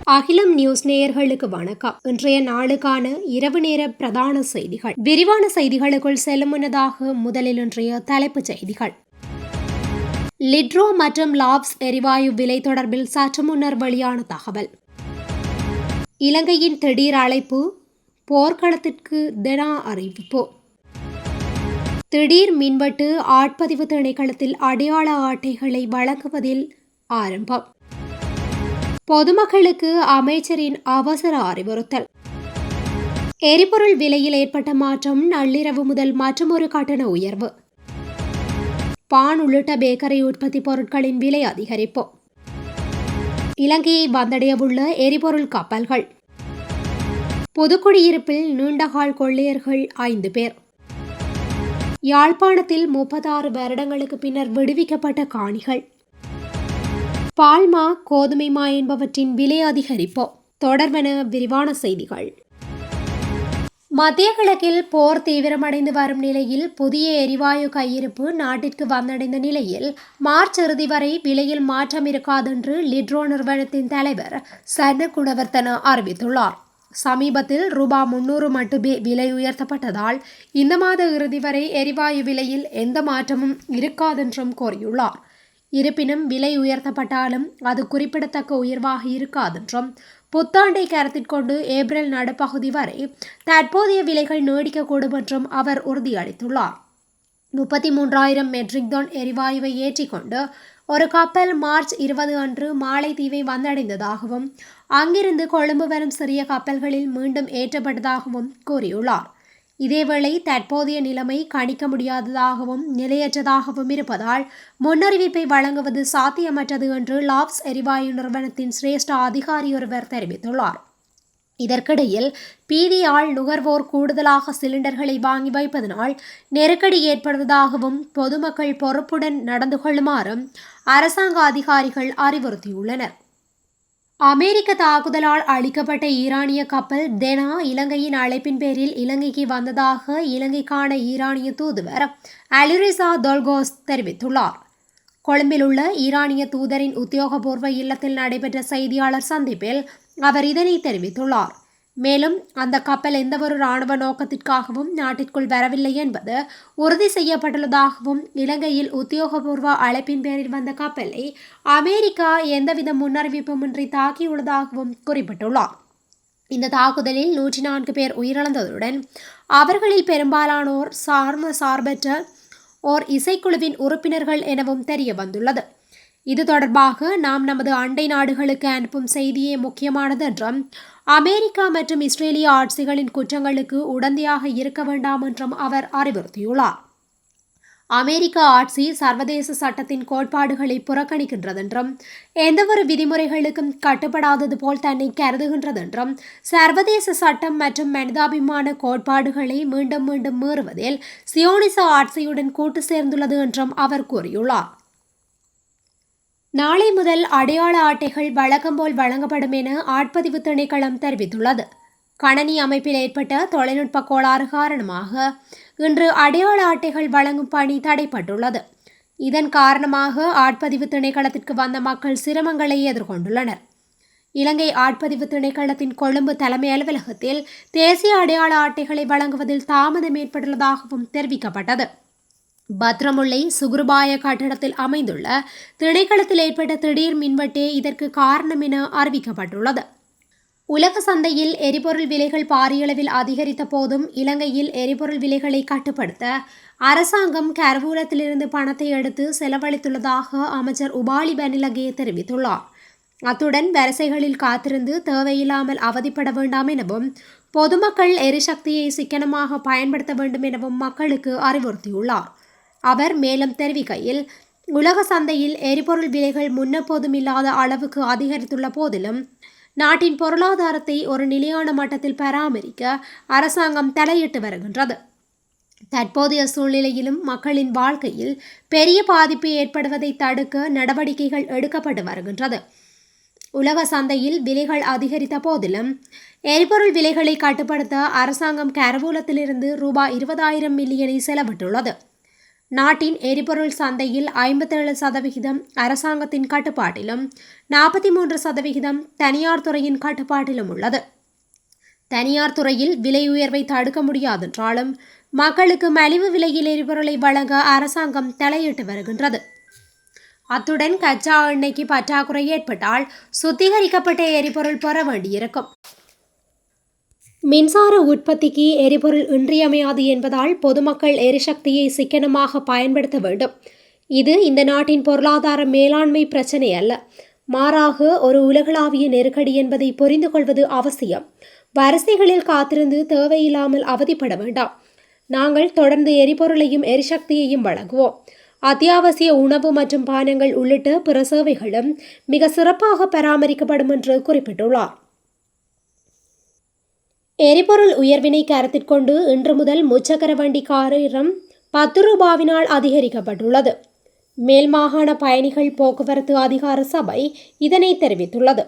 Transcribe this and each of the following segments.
அகிலம் நியூஸ் நேயர்களுக்கு வணக்கம். இன்றைய நாளுக்கான இரவு நேர பிரதான செய்திகள். விரிவான செய்திகளுக்குள் செல்லும் முன்னதாக முதலில் இன்றைய தலைப்புச் செய்திகள். லிட்ரோ மற்றும் லாப்ஸ் எரிவாயு விலை தொடர்பில் சற்று முன்னர் வெளியான தகவல். இலங்கையின் திடீர் அழைப்பு, போர்க்களத்திற்கு தெனா அறிவிப்பு. திடீர் மின்வெட்டு, ஆட்பதிவு திணைக்களத்தில் அடையாள அட்டைகளை வழங்குவதில் ஆரம்பம். பொதுமக்களுக்கு அமைச்சரின் அவசர அறிவுறுத்தல். எரிபொருள் விலையில் ஏற்பட்ட மாற்றம், நள்ளிரவு முதல் மற்றொரு கட்டண உயர்வு. பான் உள்ளிட்ட பேக்கரி உற்பத்தி பொருட்களின் விலை அதிகரிப்பு. இலங்கையை வந்தடையவுள்ள எரிபொருள் கப்பல்கள். புதுக்குடியிருப்பில் நீண்டகால் கொள்ளையர்கள் 5 பேர். யாழ்ப்பாணத்தில் 36 வருடங்களுக்கு பின்னர் விடுவிக்கப்பட்ட காணிகள். பால்மா, கோதுமைமா என்பவற்றின் விலை அதிகரிப்பு தொடர்பென விரிவான செய்திகள். மத்திய கிழக்கில் போர் தீவிரமடைந்து வரும் நிலையில் புதிய எரிவாயு கையிருப்பு நாட்டிற்கு வந்தடைந்த நிலையில் மார்ச் இறுதி வரை விலையில் மாற்றம் இருக்காதென்று லிட்ரோ நிறுவனத்தின் தலைவர் சன குணவர்த்தன அறிவித்துள்ளார். சமீபத்தில் ரூபாய் 300 மட்டுமே விலை உயர்த்தப்பட்டதால் இந்த மாத இறுதி வரை எரிவாயு விலையில் எந்த மாற்றமும் இருக்காதென்றும் கூறியுள்ளார். இருப்பினும் விலை உயர்த்தப்பட்டாலும் அது குறிப்பிடத்தக்க உயர்வாக இருக்காதென்றும் புத்தாண்டை கருத்தில் கொண்டு ஏப்ரல் நடுப்பகுதி வரை தற்போதைய விலைகள் நீடிக்கக்கூடும் என்றும் அவர் உறுதியளித்துள்ளார். 33,000 மெட்ரிக் டன் எரிவாயுவை ஏற்றிக்கொண்டு ஒரு கப்பல் மார்ச் 20 அன்று மாலைதீவை வந்தடைந்ததாகவும் அங்கிருந்து கொழும்பு வரும் சிறிய கப்பல்களில் மீண்டும் ஏற்றப்பட்டதாகவும் கூறியுள்ளார். இதேவேளை தற்போதைய நிலைமை கணிக்க முடியாததாகவும் நிலையற்றதாகவும் இருப்பதால் முன்னறிவிப்பை வழங்குவது சாத்தியமற்றது என்று லாப்ஸ் எரிவாயு நிறுவனத்தின் சிரேஷ்ட அதிகாரி ஒருவர் தெரிவித்துள்ளார். இதற்கிடையில் பீதியால் நுகர்வோர் கூடுதலாக சிலிண்டர்களை வாங்கி வைப்பதனால் நெருக்கடி ஏற்படுவதாகவும் பொதுமக்கள் பொறுப்புடன் நடந்து கொள்ளுமாறும் அரசாங்க அதிகாரிகள் அறிவுறுத்தியுள்ளனர். அமெரிக்க தாக்குதலால் அழிக்கப்பட்ட ஈரானிய கப்பல் தெனா இலங்கையின் அழைப்பின் பேரில் இலங்கைக்கு வந்ததாக இலங்கைக்கான ஈரானிய தூதுவர் அலிரிசா தொல்கோஸ் தெரிவித்துள்ளார். கொழும்பில் உள்ள ஈரானிய தூதரின் உத்தியோகபூர்வ இல்லத்தில் நடைபெற்ற செய்தியாளர் சந்திப்பில் அவர் இதனை தெரிவித்துள்ளார். மேலும் அந்த கப்பல் எந்தவொரு இராணுவ நோக்கத்திற்காகவும் நாட்டிற்குள் வரவில்லை என்பது உறுதி செய்யப்பட்டுள்ளதாகவும் இலங்கையில் உத்தியோகபூர்வ அழைப்பின் பேரில் வந்த கப்பலை அமெரிக்கா எந்தவித முன்னறிவிப்புமின்றி தாக்கியுள்ளதாகவும் குறிப்பிட்டுள்ளார். இந்த தாக்குதலில் 104 பேர் உயிரிழந்ததுடன் அவர்களில் பெரும்பாலானோர் சார்பற்ற ஓர் இசைக்குழுவின் உறுப்பினர்கள் எனவும் தெரிய வந்துள்ளது. இது தொடர்பாக நாம் நமது அண்டை நாடுகளுக்கு அனுப்பும் செய்தியே முக்கியமானது என்றும் அமெரிக்கா மற்றும் இஸ்ரேலிய ஆட்சிகளின் குற்றங்களுக்கு உடந்தையாக இருக்க வேண்டாம் என்றும் அவர் அறிவுறுத்தியுள்ளார். அமெரிக்க ஆட்சி சர்வதேச சட்டத்தின் கோட்பாடுகளை புறக்கணிக்கின்றதென்றும் எந்தவொரு விதிமுறைகளுக்கும் கட்டுப்படாதது போல் தன்னை கருதுகின்றதென்றும் சர்வதேச சட்டம் மற்றும் மனிதாபிமான கோட்பாடுகளை மீண்டும் மீண்டும் மீறுவதில் சியோனிச ஆட்சியுடன் கூட்டு சேர்ந்துள்ளது என்றும் அவர் கூறியுள்ளார். நாளை முதல் அடையாள அட்டைகள் வழக்கம் போல் வழங்கப்படும் என ஆட்பதிவு திணைக்களம் தெரிவித்துள்ளது. கணனி அமைப்பில் ஏற்பட்ட தொழில்நுட்ப கோளாறு காரணமாக இன்று அடையாள அட்டைகள் வழங்கும் பணி தடைப்பட்டுள்ளது. இதன் காரணமாக ஆட்பதிவு திணைக்களத்திற்கு வந்த மக்கள் சிரமங்களை எதிர்கொண்டுள்ளனர். இலங்கை ஆட்பதிவு திணைக்களத்தின் கொழும்பு தலைமை அலுவலகத்தில் தேசிய அடையாள அட்டைகளை வழங்குவதில் தாமதம் ஏற்பட்டுள்ளதாகவும் தெரிவிக்கப்பட்டது. பத்ரமுல்லை சுகுருபாய கட்டடத்தில் அமைந்துள்ள திணைக்களத்தில் ஏற்பட்ட திடீர் மின்வெட்டே இதற்கு காரணம் என அறிவிக்கப்பட்டுள்ளது. உலக சந்தையில் எரிபொருள் விலைகள் பாரியளவில் அதிகரித்த போதும் இலங்கையில் எரிபொருள் விலைகளை கட்டுப்படுத்த அரசாங்கம் கருவூலத்திலிருந்து பணத்தை எடுத்து செலவழித்துள்ளதாக அமைச்சர் உபாலி பனிலகே தெரிவித்துள்ளார். அத்துடன் வரிசைகளில் காத்திருந்து தேவையில்லாமல் அவதிப்பட வேண்டாம் எனவும் பொதுமக்கள் எரிசக்தியை சிக்கனமாக பயன்படுத்த வேண்டும் எனவும் மக்களுக்கு அறிவுறுத்தியுள்ளார். அவர் மேலும் தெரிவிக்கையில், உலக சந்தையில் எரிபொருள் விலைகள் முன்னெப்போதும் இல்லாத அளவுக்கு அதிகரித்துள்ள போதிலும் நாட்டின் பொருளாதாரத்தை ஒரு நிலையான மட்டத்தில் பராமரிக்க அரசாங்கம் தலையிட்டு வருகின்றது. தற்போதைய சூழ்நிலையிலும் மக்களின் வாழ்க்கையில் பெரிய பாதிப்பு ஏற்படுவதை தடுக்க நடவடிக்கைகள் எடுக்கப்பட்டு வருகின்றது. உலக சந்தையில் விலைகள் அதிகரித்த போதிலும் எரிபொருள் விலைகளை கட்டுப்படுத்த அரசாங்கம் கருவூலத்திலிருந்து ரூபாய் 20,000 மில்லியனை செலவிட்டுள்ளது. நாட்டின் எரிபொருள் சந்தையில் 57% அரசாங்கத்தின் கட்டுப்பாட்டிலும் 43% தனியார் துறையின் கட்டுப்பாட்டிலும் உள்ளது. தனியார் துறையில் விலை உயர்வை தடுக்க முடியாதென்றாலும் மக்களுக்கு மலிவு விலையில் எரிபொருளை வழங்க அரசாங்கம் தலையிட்டு வருகின்றது. அத்துடன் கச்சா எண்ணெய்க்கு பற்றாக்குறை ஏற்பட்டால் சுத்திகரிக்கப்பட்ட எரிபொருள் பெற வேண்டியிருக்கும். மின்சார உற்பத்திக்கு எரிபொருள் இன்றியமையாது என்பதால் பொதுமக்கள் எரிசக்தியை சிக்கனமாக பயன்படுத்த வேண்டும். இது இந்த நாட்டின் பொருளாதார மேலாண்மை பிரச்சினை அல்ல, மாறாக ஒரு உலகளாவிய நெருக்கடி என்பதை புரிந்து கொள்வது அவசியம். வரிசைகளில் காத்திருந்து தேவையில்லாமல் அவதிப்பட வேண்டாம். நாங்கள் தொடர்ந்து எரிபொருளையும் எரிசக்தியையும் வழங்குவோம். அத்தியாவசிய உணவு மற்றும் பானங்கள் உள்ளிட்ட பிற சேவைகளும் மிக சிறப்பாக பராமரிக்கப்படும் என்று குறிப்பிட்டுள்ளார். எரிபொருள் உயர்வினை கருத்திற்கொண்டு இன்று முதல் முச்சக்கர வண்டி காரிரம் 10 ரூபாவினால் அதிகரிக்கப்பட்டுள்ளது. மேல் மாகாண பயணிகள் போக்குவரத்து அதிகார சபை இதனை தெரிவித்துள்ளது.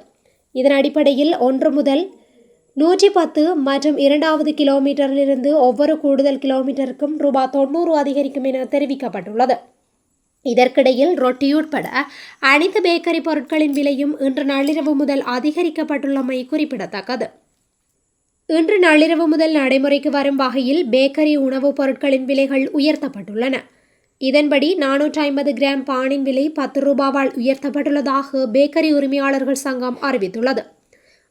இதன் அடிப்படையில் 1 முதல் 110 மற்றும் 2வது கிலோமீட்டரிலிருந்து ஒவ்வொரு கூடுதல் கிலோமீட்டருக்கும் ரூபாய் 90 அதிகரிக்கும் என தெரிவிக்கப்பட்டுள்ளது. இதற்கிடையில் ரொட்டி உட்பட அனைத்து பேக்கரி பொருட்களின் விலையும் இன்று நள்ளிரவு முதல் அதிகரிக்கப்பட்டுள்ளமை குறிப்பிடத்தக்கது. இன்று நள்ளிரவு முதல் நடைமுறைக்கு வரும் வகையில் பேக்கரி உணவுப் பொருட்களின் விலைகள் உயர்த்தப்பட்டுள்ளன. இதன்படி 450 கிராம் பானின் விலை 10 ரூபாவால் உயர்த்தப்பட்டுள்ளதாக பேக்கரி உரிமையாளர்கள் சங்கம் அறிவித்துள்ளது.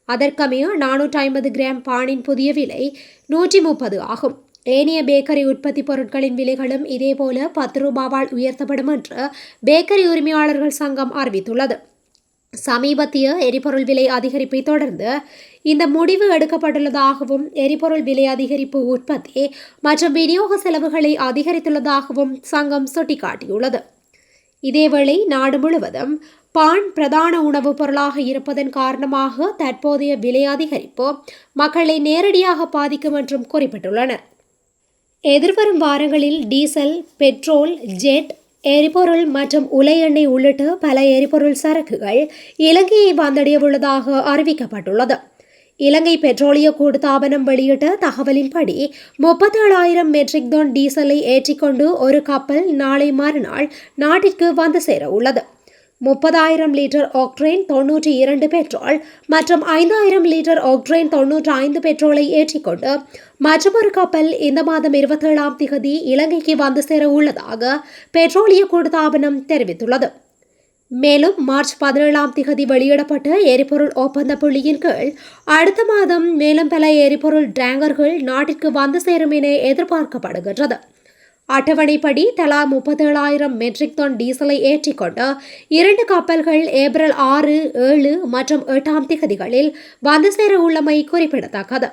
அதற்கமைய 450 கிராம் பானின் புதிய விலை 130 ஆகும். ஏனைய பேக்கரி உற்பத்தி பொருட்களின் விலைகளும் இதேபோல 10 ரூபாவால் உயர்த்தப்படும் என்று பேக்கரி உரிமையாளர்கள் சங்கம் அறிவித்துள்ளது. சமீபத்திய எரிபொருள் விலை அதிகரிப்பை தொடர்ந்து இந்த முடிவு எடுக்கப்பட்டுள்ளதாகவும் எரிபொருள் விலை அதிகரிப்பு உற்பத்தி மற்றும் விநியோக செலவுகளை அதிகரித்துள்ளதாகவும் சங்கம் சுட்டிக்காட்டியுள்ளது. இதேவேளை நாடு முழுவதும் பான் பிரதான உணவுப் பொருளாக இருப்பதன் காரணமாக தற்போதைய விலை அதிகரிப்பு மக்களை நேரடியாக பாதிக்கும் என்றும் குறிப்பிட்டுள்ளனர். எதிர்வரும் வாரங்களில் டீசல், பெட்ரோல், ஜெட், எரிபொருள் மற்றும் உலை எண்ணெய் உள்ளிட்ட பல எரிபொருள் சரக்குகள் இலங்கையை வந்தடையவுள்ளதாக அறிவிக்கப்பட்டுள்ளது. இலங்கை பெட்ரோலிய கூட்டுத்தாபனம் வெளியிட்ட தகவலின்படி 37,000 மெட்ரிக் டன் டீசலை ஏற்றிக்கொண்டு ஒரு கப்பல் நாளை மறுநாள் நாட்டிற்கு வந்து சேர உள்ளது. 30,000 லிட்டர் ஆக்டேன் 92 பெட்ரோல் மற்றும் 5,000 லிட்டர் ஆக்டேன் 95 பெட்ரோலை ஏற்றிக்கொண்டு மற்றொரு கப்பல் இந்த மாதம் 27ஆம் தேதி இலங்கைக்கு வந்து சேர உள்ளதாக பெட்ரோலிய கூட்டுத்தாபனம் தெரிவித்துள்ளது. மேலும் மார்ச் 17ஆம் தேதி வெளியிடப்பட்ட எரிபொருள் ஒப்பந்த புள்ளியின் கீழ் அடுத்த மாதம் மேலும் பல எரிபொருள் டேங்கர்கள் நாட்டிற்கு வந்து சேரும் என எதிர்பார்க்கப்படுகின்றது. அட்டவணைப்படி தலா 37,000 மெட்ரிக் டன் டீசலை ஏற்றிக்கொண்டு 2 கப்பல்கள் ஏப்ரல் 6, 7 மற்றும் 8ஆம் தேதிகளில் வந்து சேர உள்ளமை குறிப்பிடத்தக்கது.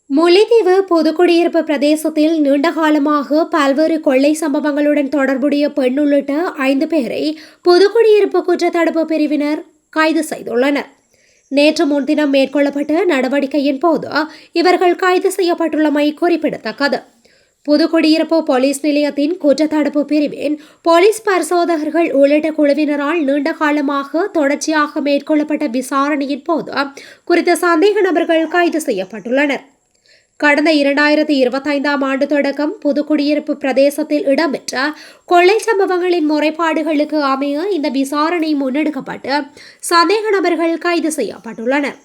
முல்லைத்தீவு புதுக்குடியிருப்பு பிரதேசத்தில் நீண்டகாலமாக பல்வேறு கொள்ளை சம்பவங்களுடன் தொடர்புடைய பெண் உள்ளிட்ட 5 பேரை புதுக்குடியிருப்பு குற்றத்தடுப்பு பிரிவினர் கைது செய்துள்ளனர். நேற்று முன்தினம் மேற்கொள்ளப்பட்ட நடவடிக்கையின் போது இவர்கள் கைது செய்யப்பட்டுள்ளமை குறிப்பிடத்தக்கது. புதுக்குடியிருப்பு போலீஸ் நிலையத்தின் குற்றத்தடுப்பு பிரிவின் போலீஸ் பரிசோதகர்கள் உள்ளிட்ட குழுவினரால் நீண்ட காலமாக தொடர்ச்சியாக மேற்கொள்ளப்பட்ட விசாரணையின் போது குறித்த சந்தேக நபர்கள் கைது செய்யப்பட்டுள்ளனர். கடந்த 2025ஆம் ஆண்டு தொடக்கம் புதுக்குடியிருப்பு பிரதேசத்தில் இடம்பெற்ற கொள்ளை சம்பவங்களின் முறைப்பாடுகளுக்கு அமைய இந்த விசாரணை முன்னெடுக்கப்பட்டு சந்தேக நபர்கள் கைது செய்யப்பட்டுள்ளனர்.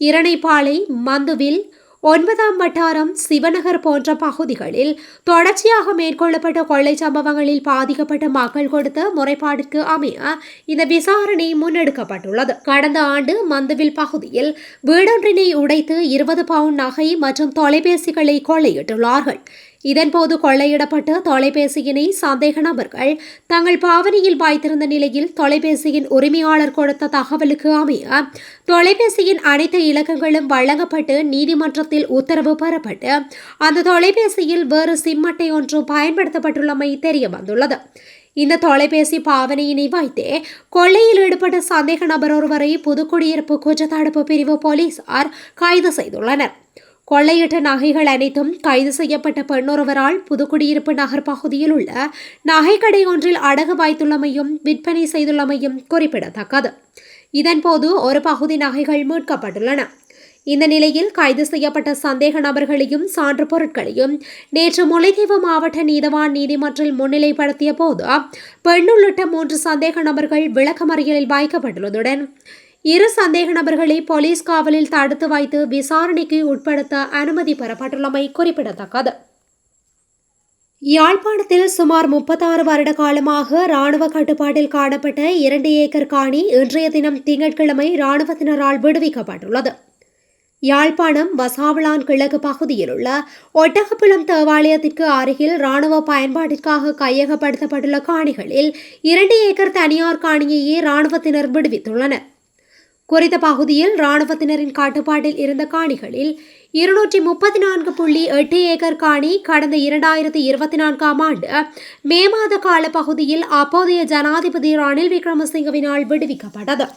இரணைப்பாளை, மந்துவில், 9ஆம் வட்டாரம், சிவநகர் போன்ற பகுதிகளில் தொடர்ச்சியாக மேற்கொள்ளப்பட்ட கொள்ளை சம்பவங்களில் பாதிக்கப்பட்ட மக்கள் கொடுத்த முறைப்பாட்டிற்கு அமைய இந்த விசாரணை முன்னெடுக்கப்பட்டுள்ளது. கடந்த ஆண்டு மந்துவில் பகுதியில் வீடொன்றினை உடைத்து 20 பவுண்ட் நகை மற்றும் தொலைபேசிகளை கொள்ளையிட்டுள்ளார்கள். இதன்போது கொள்ளையிடப்பட்ட தொலைபேசியினை சந்தேக நபர்கள் தங்கள் பாவனையில் வைத்திருந்த நிலையில் தொலைபேசியின் உரிமையாளர் கொடுத்த தகவலுக்கு அமைய தொலைபேசியின் அனைத்து இலக்கங்களும் வழங்கப்பட்டு நீதிமன்றத்தில் உத்தரவு பெறப்பட்டு அந்த தொலைபேசியில் வேறு சிம் அட்டை ஒன்று பயன்படுத்தப்பட்டுள்ளமை தெரிய வந்துள்ளது. இந்த தொலைபேசி பாவனையினை வைத்தே கொள்ளையில் ஈடுபட்ட சந்தேக நபர் ஒருவரை புதுக்குடியிருப்பு குற்றத்தடுப்பு பிரிவு போலீசார் கைது செய்துள்ளனர். கொள்ளையிட்ட நகைகள் அனைத்தும் கைது செய்யப்பட்ட பெண்ணொருவரால் புதுக்குடியிருப்பு நகர் பகுதியில் உள்ள நகைக்கடை ஒன்றில் அடகு வைத்துள்ளமையும் விற்பனை செய்துள்ளமையும் குறிப்பிடத்தக்கது. இதன்போது ஒரு பகுதி நகைகள் மீட்கப்பட்டுள்ளன. இந்த நிலையில் கைது செய்யப்பட்ட சந்தேக நபர்களையும் சான்று பொருட்களையும் நேற்று முல்லைத்தீவு மாவட்ட நீதவான் நீதிமன்றில் முன்னிலைப்படுத்திய போது பெண் உள்ளிட்ட 3 சந்தேக நபர்கள் விளக்கமறியலில் வைக்கப்பட்டுள்ளதுடன் 2 சந்தேக நபர்களை போலீஸ் காவலில் தடுத்து வைத்து விசாரணைக்கு உட்படுத்த அனுமதி பெறப்பட்டுள்ளமை குறிப்பிடத்தக்கது. யாழ்ப்பாணத்தில் சுமார் 36 வருட காலமாக இராணுவ கட்டுப்பாட்டில் காணப்பட்ட 2 ஏக்கர் காணி இன்றைய தினம் திங்கட்கிழமை இராணுவத்தினரால் விடுவிக்கப்பட்டுள்ளது. யாழ்ப்பாணம் வசாவளான் கிழக்கு பகுதியில் உள்ள ஒட்டகப்புலம் தேவாலயத்திற்கு அருகில் இராணுவ பயன்பாட்டிற்காக கையகப்படுத்தப்பட்டுள்ள காணிகளில் 2 ஏக்கர் தனியார் காணியையே இராணுவத்தினர் விடுவித்துள்ளனர். குறித்த பகுதியில் இராணுவத்தினரின் கட்டுப்பாட்டில் இருந்த காணிகளில் 234.8 ஏக்கர் காணி கடந்த 2024ஆம் ஆண்டு மே மாத கால பகுதியில் அப்போதைய ஜனாதிபதி ரணில் விக்ரமசிங்கவினால் விடுவிக்கப்பட்டது.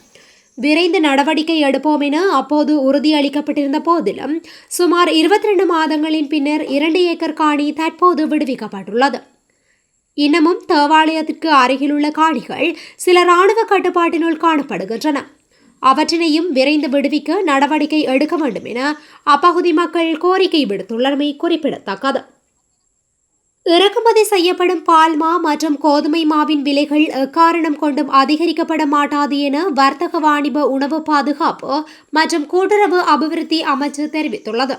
விரைந்து நடவடிக்கை எடுப்போம் என அப்போது உறுதியளிக்கப்பட்டிருந்த போதிலும் சுமார் 22 மாதங்களின் பின்னர் 2 ஏக்கர் காணி தற்போது விடுவிக்கப்பட்டுள்ளது. இன்னமும் தேவாலயத்திற்கு அருகிலுள்ள காணிகள் சில இராணுவ கட்டுப்பாட்டினுள் காணப்படுகின்றன. அவற்றினையும் விரைந்து விடுவிக்க நடவடிக்கை எடுக்க வேண்டும் என அப்பகுதி மக்கள் கோரிக்கை விடுத்துள்ளமை குறிப்பிடத்தக்கது. இறக்குமதி செய்யப்படும் பால்மா மற்றும் கோதுமை மாவின் விலைகள் எக்காரணம் கொண்டும் அதிகரிக்கப்பட மாட்டாது என வர்த்தக வாணிப உணவு பாதுகாப்பு மற்றும் கூட்டுறவு அபிவிருத்தி அமைச்சு தெரிவித்துள்ளது.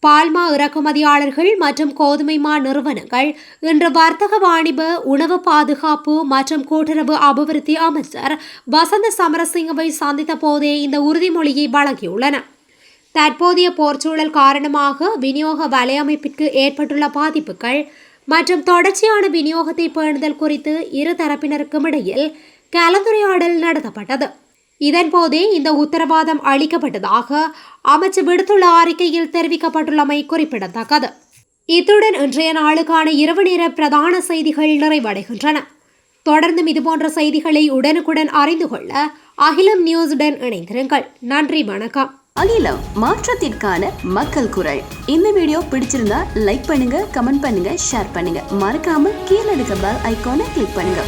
பால்மா இறக்குமதியாளர்கள் மற்றும் கோதுமை மா நிறுவனங்கள் இன்று வர்த்தக வாணிப உணவு பாதுகாப்பு மற்றும் கூட்டுறவு அபிவிருத்தி அமைச்சர் வசந்த சமரசிங்கவை சந்தித்த போதே இந்த உறுதிமொழியை வழங்கியுள்ளன. தற்போதைய போர்ச்சூழல் காரணமாக விநியோக வலையமைப்பிற்கு ஏற்பட்டுள்ள பாதிப்புகள் மற்றும் தொடர்ச்சியான விநியோகத்தை பேணுதல் குறித்து இரு தரப்பினருக்கும் இடையில் கலந்துரையாடல் நடத்தப்பட்டது. இதன்போதே இந்த உத்தரவாதம் அளிக்கப்பட்டதாக அமைச்சர் விடுத்துள்ள அறிக்கையில் தெரிவிக்கப்பட்டுள்ளமை குறிப்பிடத்தக்கது. இத்துடன் இன்றைய நாளுக்கான இரவு நேர பிரதான செய்திகள் நிறைவடைகின்றன. தொடர்ந்தும் இதுபோன்ற செய்திகளை உடனுக்குடன் அறிந்து கொள்ள அகிலம் நியூஸுடன் இணைந்திருங்கள். நன்றி, வணக்கம். அகிலம், மாற்றத்திற்கான மக்கள் குரல். இந்த வீடியோ பிடிச்சிருந்தா லைக் பண்ணுங்க, கமெண்ட் பண்ணுங்க, ஷேர் பண்ணுங்க. மறக்காம கீழே இருக்க பெல் ஐகானை கிளிக் பண்ணுங்க.